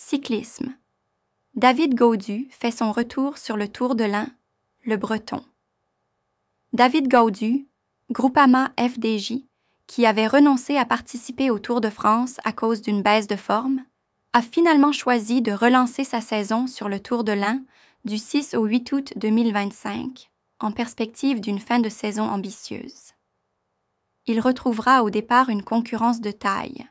Cyclisme. David Gaudu fait son retour sur le Tour de l'Ain, le Breton. David Gaudu, Groupama FDJ, qui avait renoncé à participer au Tour de France à cause d'une baisse de forme, a finalement choisi de relancer sa saison sur le Tour de l'Ain du 6 au 8 août 2025, en perspective d'une fin de saison ambitieuse. Il retrouvera au départ une concurrence de taille.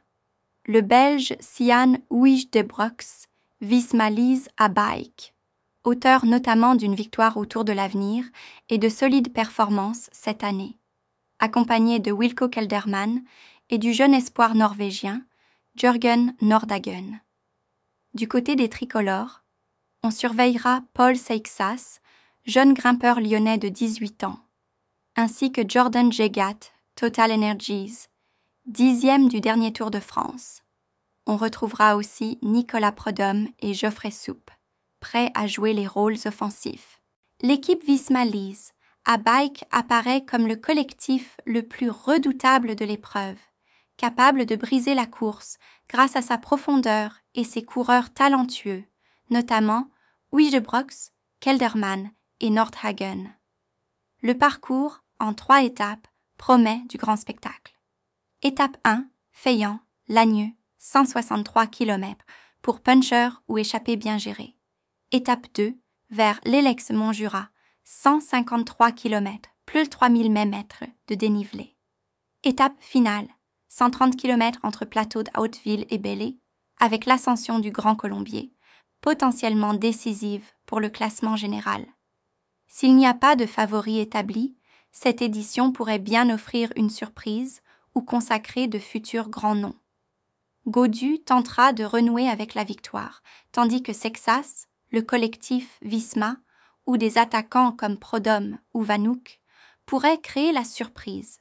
Le Belge Sian Huijsdebroeks Visma-Lease à bike, auteur notamment d'une victoire au Tour de l'Avenir et de solides performances cette année, accompagné de Wilco Kelderman et du jeune espoir norvégien Jørgen Nordhagen. Du côté des tricolores, on surveillera Paul Seixas, jeune grimpeur lyonnais de 18 ans, ainsi que Jordan Jegat, Total Energies, 10e du dernier Tour de France. On retrouvera aussi Nicolas Prudhomme et Geoffrey Soupe, prêts à jouer les rôles offensifs. L'équipe Visma-Lease à bike apparaît comme le collectif le plus redoutable de l'épreuve, capable de briser la course grâce à sa profondeur et ses coureurs talentueux, notamment Huijsdebroeks, Kelderman et Nordhagen. Le parcours, en 3 étapes, promet du grand spectacle. Étape 1, Feyant, Lagneux, 163 km pour puncher ou échappée bien gérée. Étape 2, vers l'Elex-Montjura, 153 km, plus de 3000 mètres de dénivelé. Étape finale, 130 km entre plateaux de Hauteville et Belley, avec l'ascension du Grand Colombier, potentiellement décisive pour le classement général. S'il n'y a pas de favori établi, cette édition pourrait bien offrir une surprise ou consacrer de futurs grands noms. Gaudu tentera de renouer avec la victoire, tandis que Seixas, le collectif Visma, ou des attaquants comme Prudhomme ou Vanouk pourraient créer la surprise,